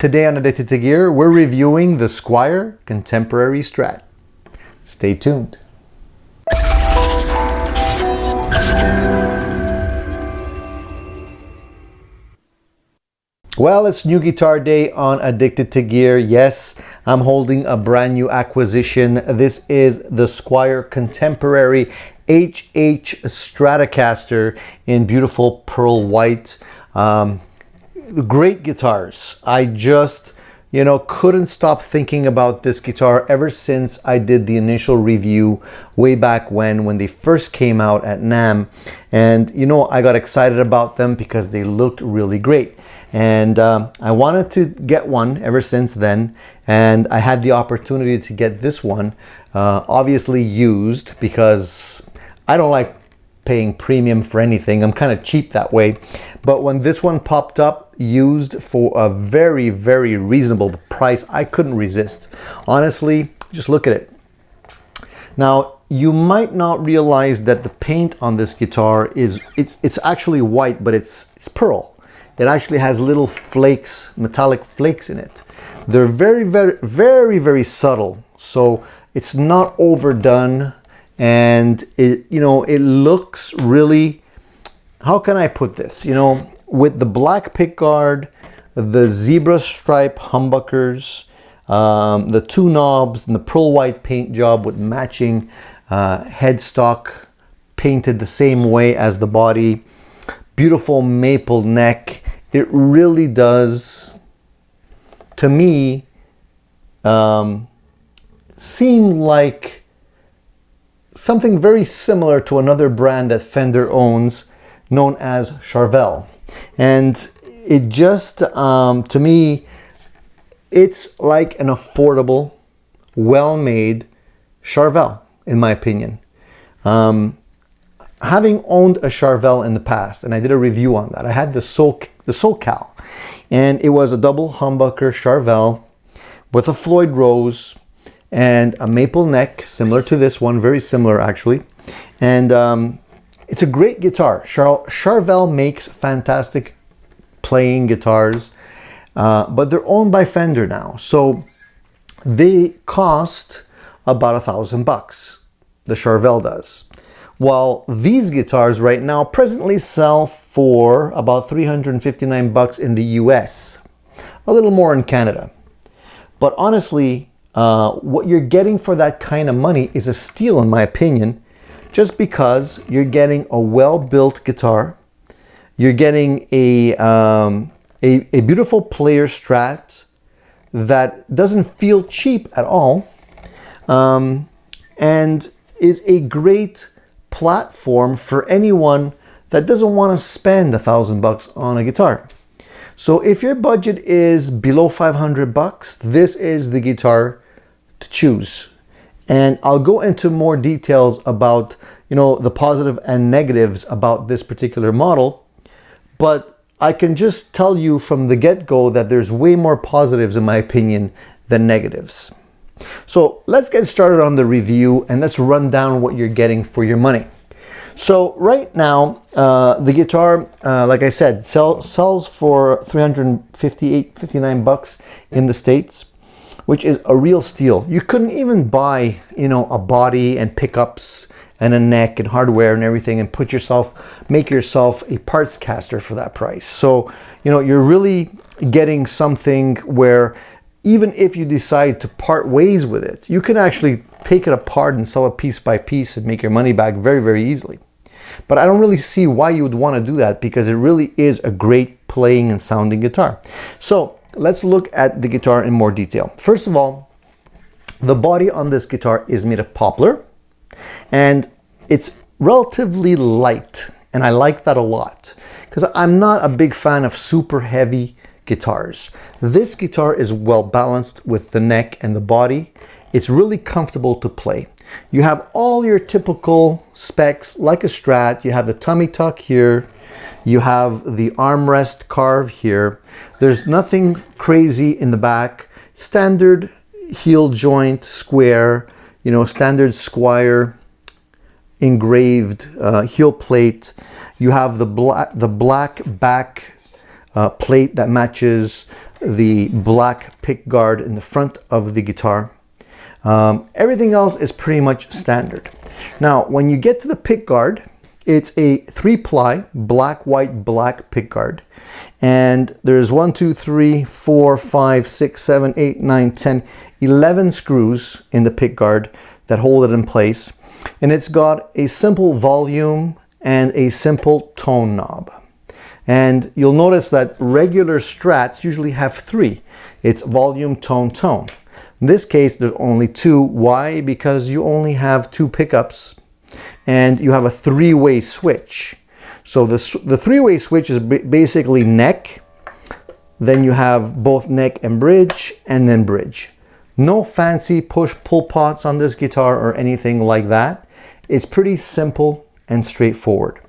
Today on Addicted to Gear, we're reviewing the Squier Contemporary Strat. Stay tuned. Well, it's new guitar day on Addicted to Gear. Yes, I'm holding a brand new acquisition. This is the Squier Contemporary HH Stratocaster in beautiful pearl white. Great guitars. I just, couldn't stop thinking about this guitar ever since I did the initial review way back when they first came out at NAMM. And, I got excited about them because they looked really great. And I wanted to get one ever since then, and I had the opportunity to get this one, obviously used, because I don't like paying premium for anything. I'm kind of cheap that way. But when this one popped up used for a very, very reasonable price, I couldn't resist. Honestly, just look at it. Now, you might not realize that the paint on this guitar it's actually white, but it's pearl. It actually has little flakes, metallic flakes in it. They're very, very, very, very subtle. So it's not overdone, and it looks really, how can I put this? With the black pickguard, the zebra stripe humbuckers, the two knobs, and the pearl white paint job with matching headstock painted the same way as the body. Beautiful maple neck. It really does, to me, seem like something very similar to another brand that Fender owns, known as Charvel. And it just, to me, it's like an affordable, well-made Charvel, in my opinion. Having owned a Charvel in the past, and I did a review on that, I had the SoCal, and it was a double humbucker Charvel with a Floyd Rose and a maple neck, similar to this one, very similar actually. And it's a great guitar. Charvel makes fantastic playing guitars, but they're owned by Fender now, so they cost about $1,000. The Charvel does. While these guitars right now presently sell for about $359 in the US, a little more in Canada. But honestly, what you're getting for that kind of money is a steal, in my opinion, just because you're getting a well-built guitar, you're getting a beautiful player Strat that doesn't feel cheap at all, and is a great platform for anyone that doesn't want to spend $1,000 on a guitar. So if your budget is below $500, this is the guitar to choose. And I'll go into more details about the positive and negatives about this particular model, but I can just tell you from the get-go that there's way more positives, in my opinion, than negatives. So let's get started on the review, and let's run down what you're getting for your money. So right now, the guitar, like I said, sells for $359 in the States, which is a real steal. You couldn't even buy, a body and pickups and a neck and hardware and everything and make yourself a parts caster for that price. So, you're really getting something where even if you decide to part ways with it, you can actually take it apart and sell it piece by piece and make your money back very, very easily. But I don't really see why you would want to do that, because it really is a great playing and sounding guitar. So let's look at the guitar in more detail. First of all, the body on this guitar is made of poplar, and it's relatively light, and I like that a lot because I'm not a big fan of super heavy guitars. This guitar is well balanced with the neck and the body. It's really comfortable to play. You have all your typical specs like a Strat. You have the tummy tuck here. You have the armrest carve here. There's nothing crazy in the back. Standard heel joint square, standard Squier engraved heel plate. You have the black back plate that matches the black pick guard in the front of the guitar. Everything else is pretty much standard. Now, when you get to the pick guard, it's a 3-ply black, white, black pick guard. And there's 1, 2, 3, 4, 5, 6, 7, 8, 9, 10, 11 screws in the pick guard that hold it in place. And it's got a simple volume and a simple tone knob. And you'll notice that regular Strats usually have 3. It's volume, tone, tone. In this case, there's only 2. Why? Because you only have 2 pickups and you have a 3-way switch. So the 3-way switch is basically neck, then you have both neck and bridge, and then bridge. No fancy push-pull pots on this guitar or anything like that. It's pretty simple and straightforward.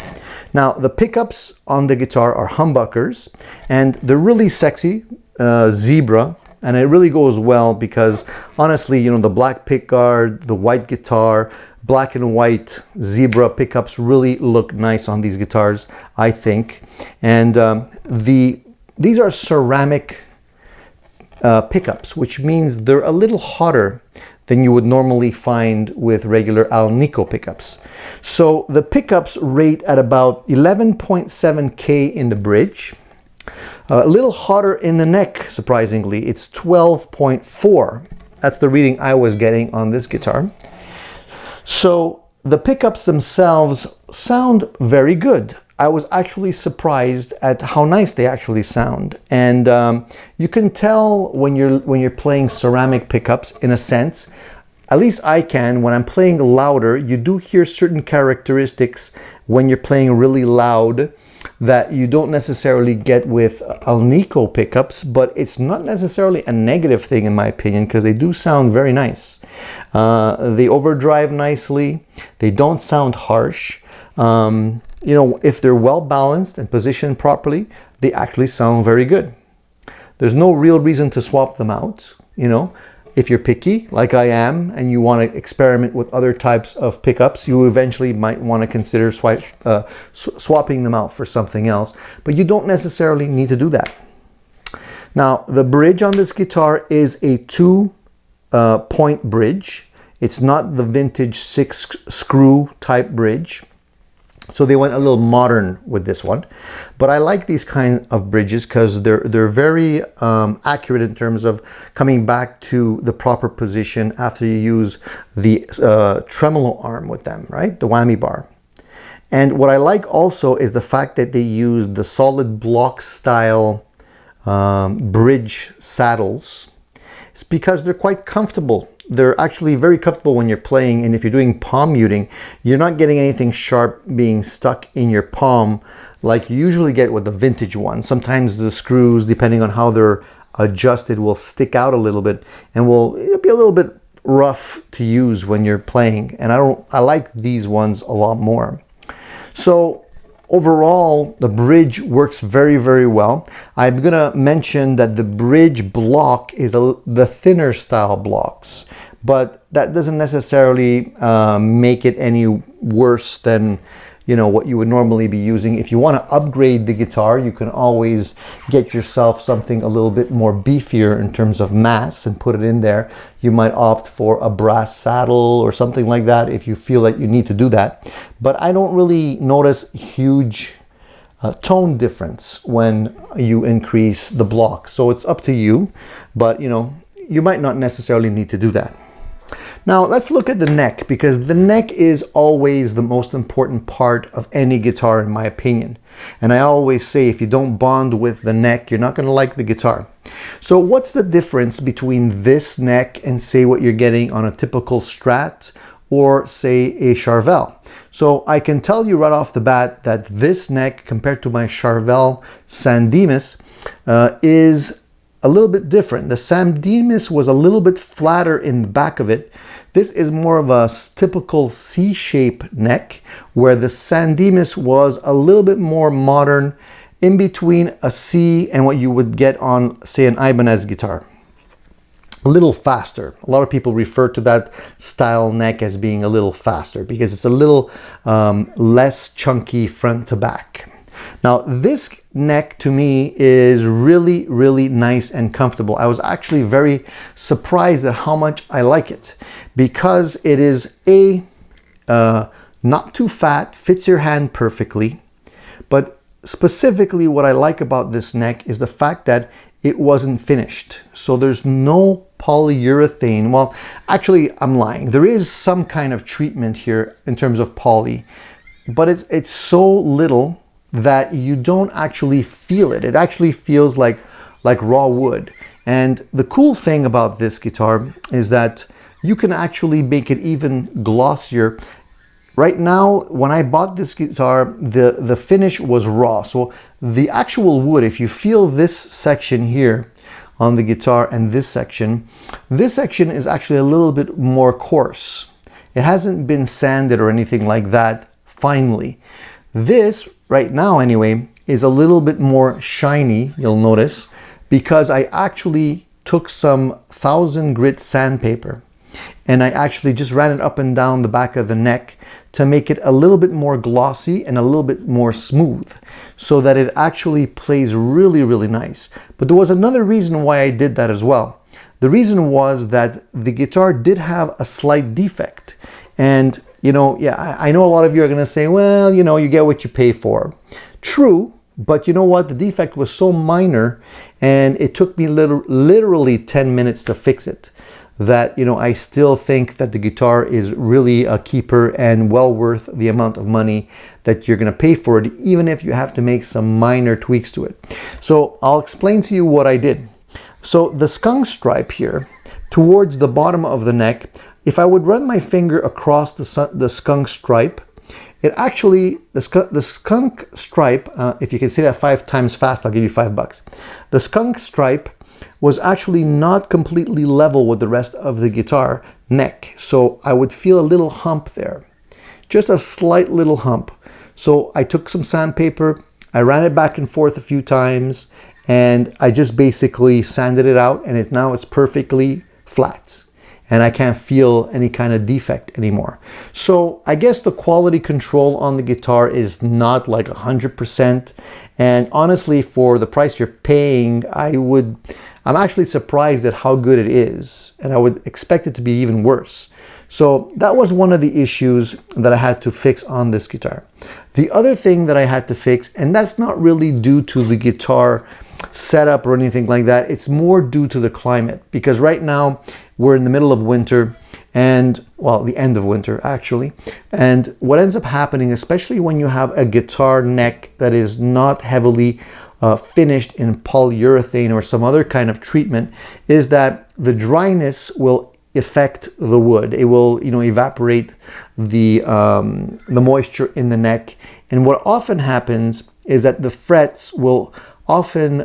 Now, the pickups on the guitar are humbuckers, and they're really sexy, zebra, and it really goes well because honestly, you know, the black pick guard, the white guitar, black and white zebra pickups really look nice on these guitars, I think. And these are ceramic pickups, which means they're a little hotter than you would normally find with regular Alnico pickups. So the pickups rate at about 11.7K in the bridge. A little hotter in the neck, surprisingly. It's 12.4. That's the reading I was getting on this guitar. So the pickups themselves sound very good. I was actually surprised at how nice they actually sound. And you can tell when you're playing ceramic pickups, in a sense. At least I can. When I'm playing louder, you do hear certain characteristics when you're playing really loud that you don't necessarily get with Alnico pickups, but it's not necessarily a negative thing in my opinion, because they do sound very nice. They overdrive nicely. They don't sound harsh. You know, if they're well balanced and positioned properly, they actually sound very good. There's no real reason to swap them out. You know, if you're picky like I am and you want to experiment with other types of pickups, you eventually might want to consider swapping them out for something else, but you don't necessarily need to do that. Now, the bridge on this guitar is a 2-point bridge. It's not the vintage 6-screw type bridge. So they went a little modern with this one, but I like these kind of bridges because they're very accurate in terms of coming back to the proper position after you use the tremolo arm with them, right? The whammy bar. And what I like also is the fact that they use the solid block style bridge saddles. It's because they're quite comfortable. They're actually very comfortable when you're playing, and if you're doing palm muting, you're not getting anything sharp being stuck in your palm like you usually get with the vintage ones. Sometimes the screws, depending on how they're adjusted, will stick out a little bit and it'll be a little bit rough to use when you're playing. And I like these ones a lot more. So overall, the bridge works very, very well. I'm gonna mention that the bridge block is the thinner style blocks, but that doesn't necessarily make it any worse than, you know, what you would normally be using. If you want to upgrade the guitar, you can always get yourself something a little bit more beefier in terms of mass and put it in there. You might opt for a brass saddle or something like that if you feel like you need to do that. But I don't really notice huge tone difference when you increase the block. So it's up to you, but you know, you might not necessarily need to do that. Now let's look at the neck, because the neck is always the most important part of any guitar in my opinion. And I always say if you don't bond with the neck, you're not going to like the guitar. So what's the difference between this neck and say what you're getting on a typical Strat or say a Charvel? So I can tell you right off the bat that this neck compared to my Charvel San Dimas is a little bit different. The San Dimas was a little bit flatter in the back of it. This is more of a typical C-shape neck, where the San Dimas was a little bit more modern, in between a C and what you would get on, say, an Ibanez guitar. A little faster. A lot of people refer to that style neck as being a little faster because it's a little less chunky front to back. Now this neck to me is really, really nice and comfortable. I was actually very surprised at how much I like it, because it is not too fat, fits your hand perfectly. But specifically what I like about this neck is the fact that it wasn't finished. So there's no polyurethane. Well, actually, I'm lying. There is some kind of treatment here in terms of poly, but it's so little that you don't actually feel it. It actually feels like raw wood. And the cool thing about this guitar is that you can actually make it even glossier. Right now, when I bought this guitar, the finish was raw. So the actual wood, if you feel this section here on the guitar and this section is actually a little bit more coarse. It hasn't been sanded or anything like that finely. This, right now anyway, is a little bit more shiny, you'll notice, because I actually took some 1000 grit sandpaper and I actually just ran it up and down the back of the neck to make it a little bit more glossy and a little bit more smooth, so that it actually plays really, really nice. But there was another reason why I did that as well. The reason was that the guitar did have a slight defect. And, you know, yeah, I know a lot of you are gonna say, well, you know, you get what you pay for. True, but you know what? The defect was so minor and it took me literally 10 minutes to fix it, that, you know, I still think that the guitar is really a keeper and well worth the amount of money that you're going to pay for it, even if you have to make some minor tweaks to it. So I'll explain to you what I did. So the skunk stripe here towards the bottom of the neck, if I would run my finger across the skunk stripe, it actually, the skunk stripe, if you can say that 5 times fast, I'll give you $5. The skunk stripe was actually not completely level with the rest of the guitar neck. So I would feel a little hump there, just a slight little hump. So I took some sandpaper, I ran it back and forth a few times, and I just basically sanded it out, and now it's perfectly flat. And I can't feel any kind of defect anymore. So I guess the quality control on the guitar is not like 100%. And honestly, for the price you're paying, I'm actually surprised at how good it is. And I would expect it to be even worse. So that was one of the issues that I had to fix on this guitar. The other thing that I had to fix, and that's not really due to the guitar setup or anything like that, it's more due to the climate, because right now we're in the middle of winter, and well, the end of winter actually. And what ends up happening, especially when you have a guitar neck that is not heavily finished in polyurethane or some other kind of treatment, is that the dryness will affect the wood. It will, you know, evaporate the moisture in the neck. And what often happens is that the frets will often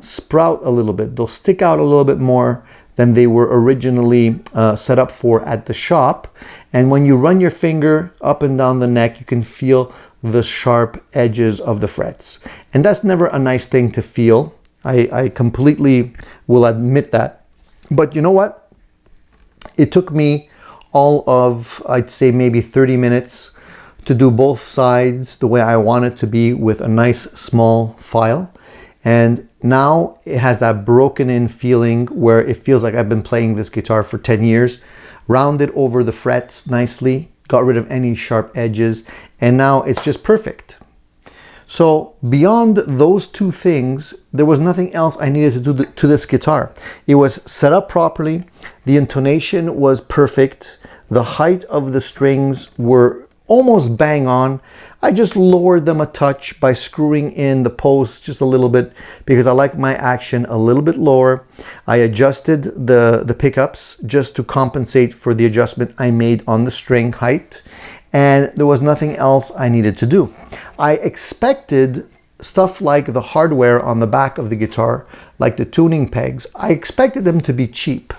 sprout a little bit. They'll stick out a little bit more than they were originally set up for at the shop. And when you run your finger up and down the neck, you can feel the sharp edges of the frets. And that's never a nice thing to feel. I completely will admit that. But you know what? It took me all of, I'd say maybe 30 minutes to do both sides the way I want it to be, with a nice small file. And now it has that broken in feeling where it feels like I've been playing this guitar for 10 years. Rounded over the frets nicely, got rid of any sharp edges, and now it's just perfect. So beyond those two things, there was nothing else I needed to do to this guitar. It was set up properly, the intonation was perfect, the height of the strings were almost bang on. I just lowered them a touch by screwing in the posts just a little bit, because I like my action a little bit lower. I adjusted the pickups just to compensate for the adjustment I made on the string height, and there was nothing else I needed to do. I expected stuff like the hardware on the back of the guitar, like the tuning pegs, I expected them to be cheap.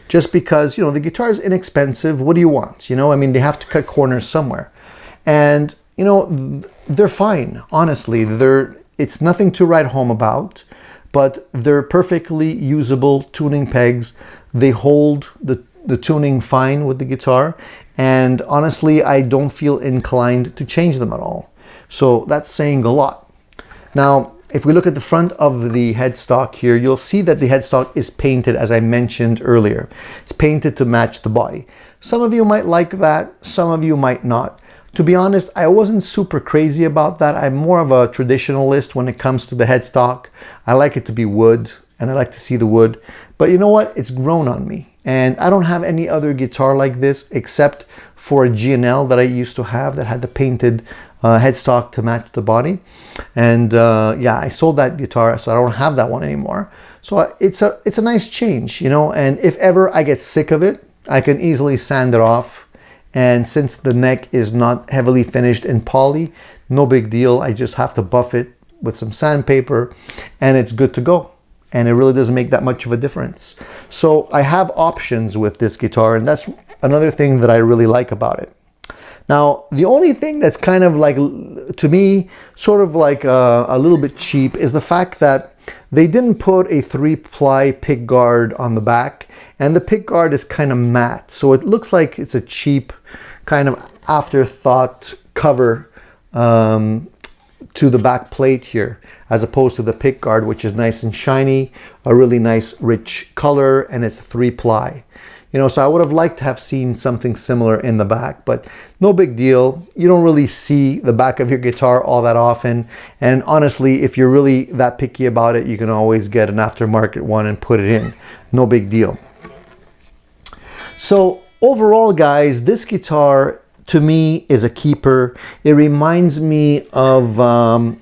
Just because, you know, the guitar is inexpensive. What do you want? You know, I mean, they have to cut corners somewhere. And, you know, they're fine, honestly. It's nothing to write home about, but they're perfectly usable tuning pegs. They hold the tuning fine with the guitar. And honestly, I don't feel inclined to change them at all. So that's saying a lot. Now, if we look at the front of the headstock here, you'll see that the headstock is painted, as I mentioned earlier. It's painted to match the body. Some of you might like that, some of you might not. To be honest, I wasn't super crazy about that. I'm more of a traditionalist when it comes to the headstock. I like it to be wood, and I like to see the wood. But you know what? It's grown on me. And I don't have any other guitar like this except for a G&L that I used to have that had the painted headstock to match the body. And yeah, I sold that guitar, so I don't have that one anymore. So it's a nice change, you know, and if ever I get sick of it, I can easily sand it off. And since the neck is not heavily finished in poly, no big deal. I just have to buff it with some sandpaper and it's good to go. And it really doesn't make that much of a difference. So I have options with this guitar, and that's another thing that I really like about it. Now, the only thing that's kind of like, to me, sort of like a little bit cheap is the fact that they didn't put a 3-ply pick guard on the back, and the pick guard is kind of matte. So it looks like it's a cheap kind of afterthought cover to the back plate here, as opposed to the pick guard, which is nice and shiny, a really nice rich color, and it's 3-ply. You know, so I would have liked to have seen something similar in the back, but no big deal. You don't really see the back of your guitar all that often. And honestly, if you're really that picky about it, you can always get an aftermarket one and put it in. No big deal. So overall, guys, this guitar to me is a keeper. It reminds me of,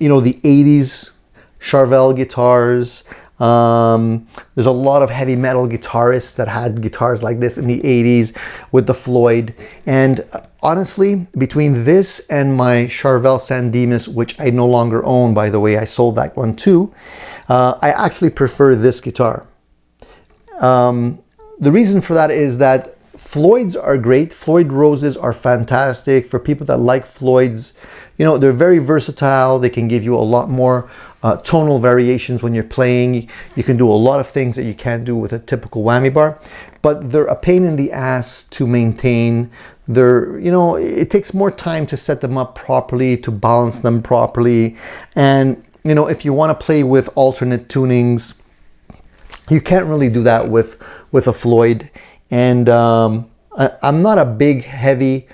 you know, the 80s Charvel guitars. There's a lot of heavy metal guitarists that had guitars like this in the 80s with the Floyd. And honestly, between this and my Charvel San Dimas, which I no longer own, by the way, I sold that one too, I actually prefer this guitar. The reason for that is that Floyds are great. Floyd Roses are fantastic for people that like Floyds. You know, they're very versatile. They can give you a lot more tonal variations when you're playing. You can do a lot of things that you can't do with a typical whammy bar, but they're a pain in the ass to maintain. They're, you know, it takes more time to set them up properly, to balance them properly. And, you know, if you want to play with alternate tunings, you can't really do that with a Floyd. And I'm not a big, heavy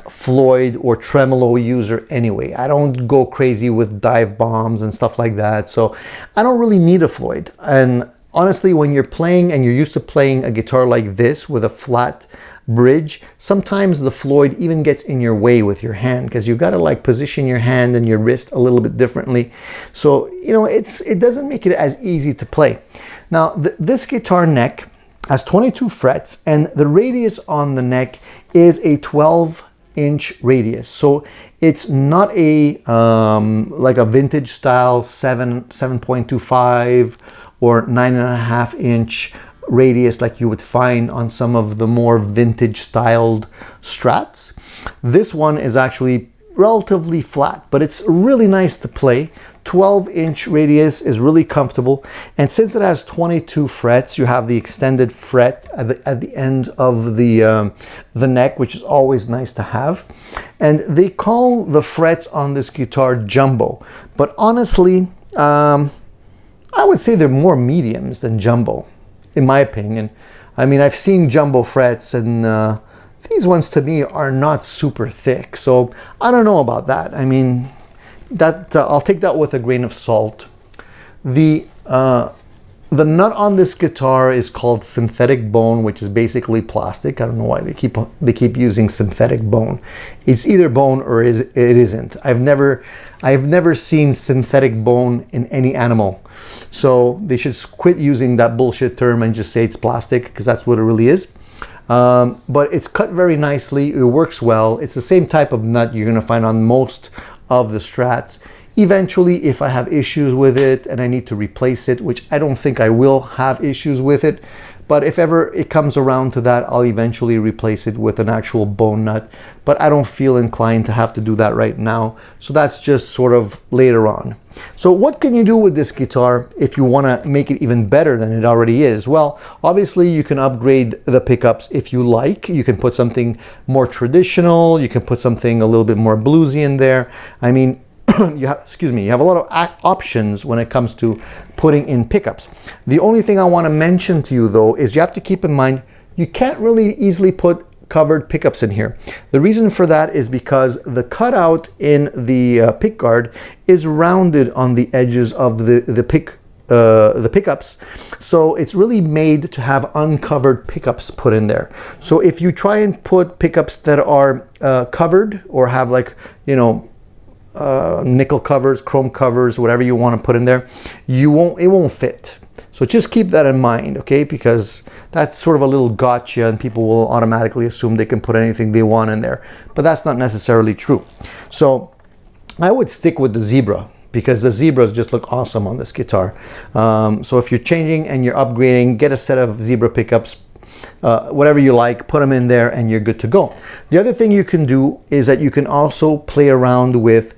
Floyd or tremolo user anyway. I don't go crazy with dive bombs and stuff like that, so I don't really need a Floyd. And honestly, when you're playing and you're used to playing a guitar like this with a flat bridge, sometimes the Floyd even gets in your way with your hand, because you've got to like position your hand and your wrist a little bit differently. So, you know, it doesn't make it as easy to play. Now, this guitar neck has 22 frets, and the radius on the neck is a 12-inch radius. So it's not a like a vintage style 7.25 or 9.5-inch radius like you would find on some of the more vintage styled Strats. This one is actually relatively flat, but it's really nice to play. 12-inch radius is really comfortable, and since it has 22 frets, you have the extended fret at the end of the neck, which is always nice to have. And they call the frets on this guitar jumbo, but honestly, I would say they're more mediums than jumbo, in my opinion. I mean, I've seen jumbo frets, and these ones to me are not super thick, so I don't know about that. I mean, that I'll take that with a grain of salt. The nut on this guitar is called synthetic bone, which is basically plastic. I don't know why they keep using synthetic bone. It's either bone or it isn't. I've never seen synthetic bone in any animal. So they should quit using that bullshit term and just say it's plastic, because that's what it really is. But it's cut very nicely. It works well. It's the same type of nut you're gonna find on most of the Strats. Eventually, if I have issues with it and I need to replace it, which I don't think I will have issues with it, but if ever it comes around to that, I'll eventually replace it with an actual bone nut. But I don't feel inclined to have to do that right now, so that's just sort of later on. So what can you do with this guitar if you want to make it even better than it already is? Well, obviously you can upgrade the pickups if you like. You can put something more traditional, you can put something a little bit more bluesy in there. I mean, excuse me, you have a lot of options when it comes to putting in pickups. The only thing I want to mention to you though is you have to keep in mind you can't really easily put covered pickups in here. The reason for that is because the cutout in the pick guard is rounded on the edges of the pickups, so it's really made to have uncovered pickups put in there. So if you try and put pickups that are covered or have, like, you know, nickel covers, chrome covers, whatever you want to put in there, it won't fit. So just keep that in mind, okay? Because that's sort of a little gotcha, and people will automatically assume they can put anything they want in there, but that's not necessarily true. So I would stick with the Zebra, because the Zebras just look awesome on this guitar. So if you're changing and you're upgrading, get a set of Zebra pickups, whatever you like, put them in there and you're good to go. The other thing you can do is that you can also play around with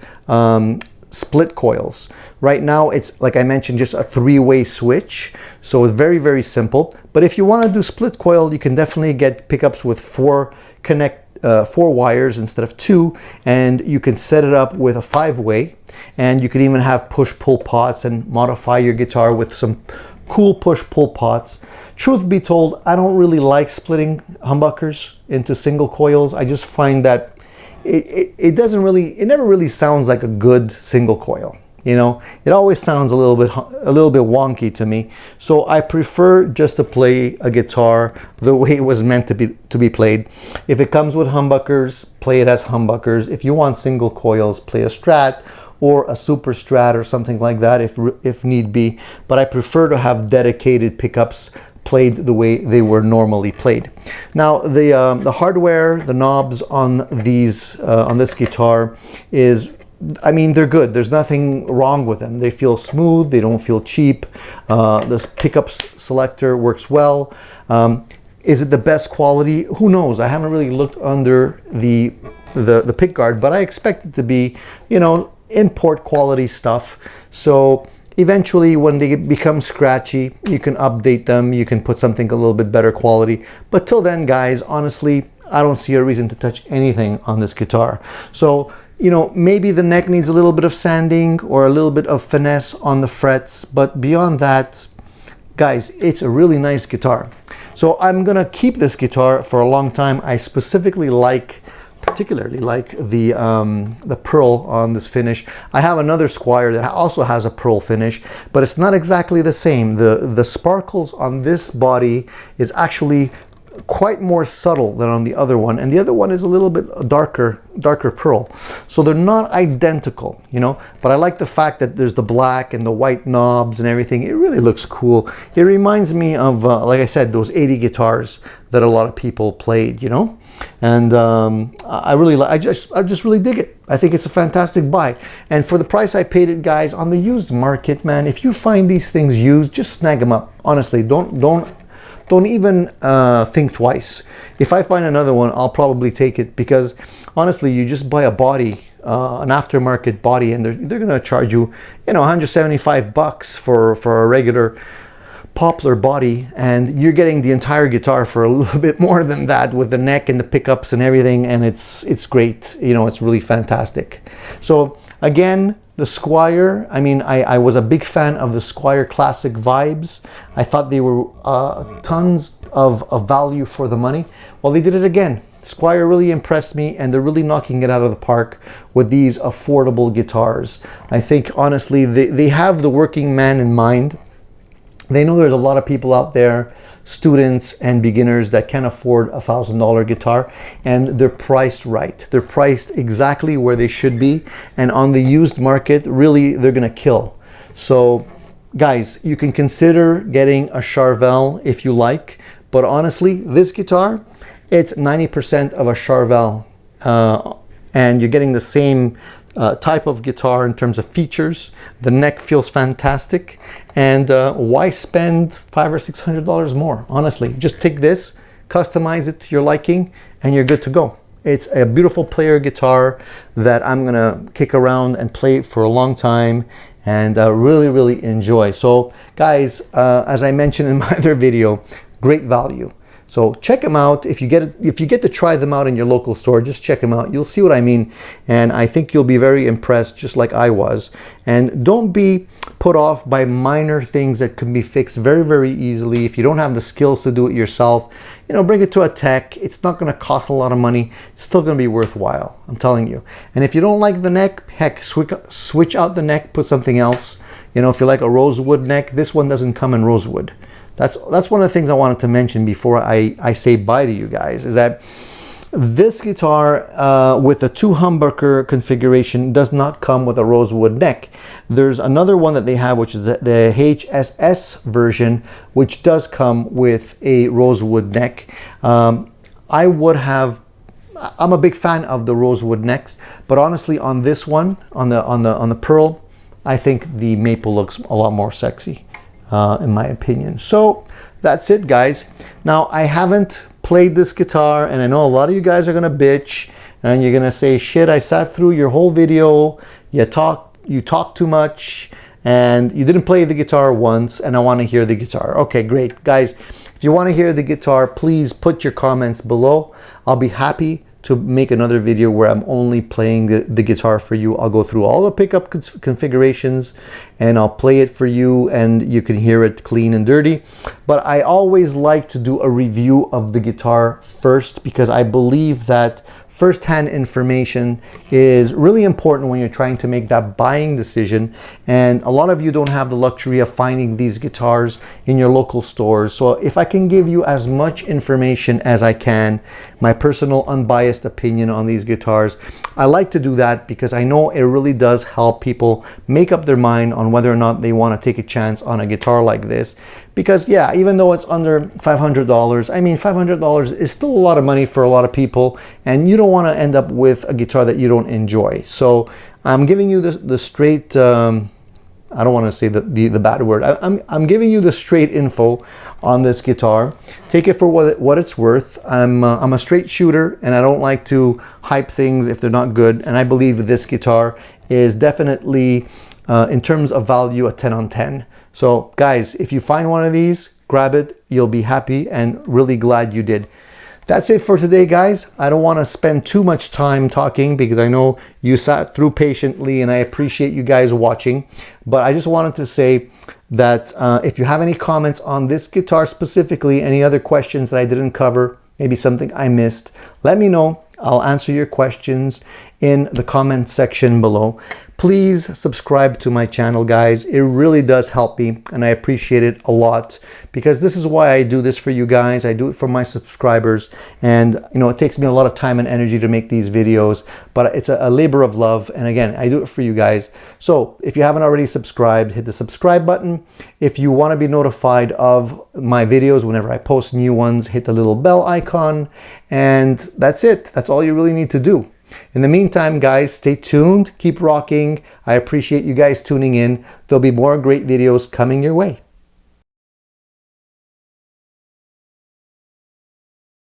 split coils. Right now it's, like I mentioned, just a three-way switch, so it's very, very simple. But if you want to do split coil, you can definitely get pickups with four wires instead of two, and you can set it up with a 5-way, and you can even have push-pull pots and modify your guitar with some cool push-pull pots. Truth be told, I don't really like splitting humbuckers into single coils. I just find that it never really sounds like a good single coil. You know, it always sounds a little bit wonky to me. So I prefer just to play a guitar the way it was meant to be played. If it comes with humbuckers, play it as humbuckers. If you want single coils, play a Strat or a Super Strat or something like that if need be. But I prefer to have dedicated pickups played the way they were normally played. Now the hardware, the knobs on this guitar is, I mean, they're good. There's nothing wrong with them. They feel smooth. They don't feel cheap. This pickups selector works well. Is it the best quality? Who knows? I haven't really looked under the pick guard, but I expect it to be, you know, import quality stuff. So eventually when they become scratchy, you can update them. You can put something a little bit better quality. But till then, guys, honestly, I don't see a reason to touch anything on this guitar. So, you know, maybe the neck needs a little bit of sanding or a little bit of finesse on the frets, but beyond that, guys, it's a really nice guitar. So I'm gonna keep this guitar for a long time. I particularly like the pearl on this finish. I have another Squier that also has a pearl finish, but it's not exactly the same. The sparkles on this body is actually quite more subtle than on the other one, and the other one is a little bit darker pearl, so they're not identical, you know. But I like the fact that there's the black and the white knobs and everything. It really looks cool. It reminds me of like I said, those 80 guitars that a lot of people played, you know. And I just really dig it. I think it's a fantastic buy, and for the price I paid it, guys, on the used market, man, if you find these things used, just snag them up. Honestly, don't even think twice. If I find another one, I'll probably take it, because honestly, you just buy a body, an aftermarket body, and they're gonna charge you, you know, 175 bucks for a regular poplar body, and you're getting the entire guitar for a little bit more than that, with the neck and the pickups and everything, and it's great. You know, it's really fantastic. So again, the Squier, I mean, I was a big fan of the Squier Classic vibes. I thought they were tons of value for the money. Well, they did it again. Squier really impressed me, and they're really knocking it out of the park with these affordable guitars. I think, honestly, they have the working man in mind. They know there's a lot of people out there, students and beginners, that can afford a $1,000 guitar, and they're priced right. They're priced exactly where they should be, and on the used market, really, they're gonna kill. So guys, you can consider getting a Charvel if you like, but honestly, this guitar, it's 90% of a Charvel, and you're getting the same type of guitar in terms of features. The neck feels fantastic, and why spend $500 or $600 more? Honestly, just take this, customize it to your liking, and you're good to go. It's a beautiful player guitar that I'm gonna kick around and play for a long time, and really enjoy. So guys, as I mentioned in my other video, great value. So check them out. If you get to try them out in your local store, just check them out. You'll see what I mean. And I think you'll be very impressed, just like I was. And don't be put off by minor things that can be fixed very, very easily. If you don't have the skills to do it yourself, you know, bring it to a tech. It's not going to cost a lot of money. It's still going to be worthwhile, I'm telling you. And if you don't like the neck, heck, switch out the neck, put something else. You know, if you like a rosewood neck, this one doesn't come in rosewood. That's one of the things I wanted to mention before I say bye to you guys, is that this guitar with the 2 humbucker configuration does not come with a rosewood neck. There's another one that they have, which is the HSS version, which does come with a rosewood neck. I'm a big fan of the rosewood necks, but honestly, on this one, on the Pearl, I think the maple looks a lot more sexy, in my opinion. So that's it, guys. Now, I haven't played this guitar, and I know a lot of you guys are gonna bitch, and you're gonna say, shit, I sat through your whole video, you talk too much, and you didn't play the guitar once, and I want to hear the guitar. Okay, great. Guys, if you want to hear the guitar, please put your comments below. I'll be happy to make another video where I'm only playing the guitar for you. I'll go through all the pickup configurations and I'll play it for you, and you can hear it clean and dirty. But I always like to do a review of the guitar first, because I believe that first-hand information is really important when you're trying to make that buying decision. And a lot of you don't have the luxury of finding these guitars in your local stores. So if I can give you as much information as I can, my personal unbiased opinion on these guitars, I like to do that, because I know it really does help people make up their mind on whether or not they want to take a chance on a guitar like this. Because yeah, even though it's under $500, I mean, $500 is still a lot of money for a lot of people, and you don't want to end up with a guitar that you don't enjoy. So I'm giving you the straight, I don't want to say the bad word. I'm giving you the straight info on this guitar. Take it for what it's worth. I'm a straight shooter, and I don't like to hype things if they're not good. And I believe this guitar is definitely, in terms of value, a 10 on 10. So guys, if you find one of these, grab it. You'll be happy and really glad you did. That's it for today, guys. I don't want to spend too much time talking, because I know you sat through patiently, and I appreciate you guys watching. But I just wanted to say that if you have any comments on this guitar specifically, any other questions that I didn't cover, maybe something I missed, let me know. I'll answer your questions in the comment section below. Please subscribe to my channel, guys. It really does help me, and I appreciate it a lot, because this is why I do this for you guys. I do it for my subscribers, and you know, it takes me a lot of time and energy to make these videos, but it's a labor of love. And again, I do it for you guys. So if you haven't already subscribed, hit the subscribe button. If you want to be notified of my videos whenever I post new ones, hit the little bell icon, and that's it. That's all you really need to do. In the meantime, guys, stay tuned, keep rocking. I appreciate you guys tuning in. There'll be more great videos coming your way.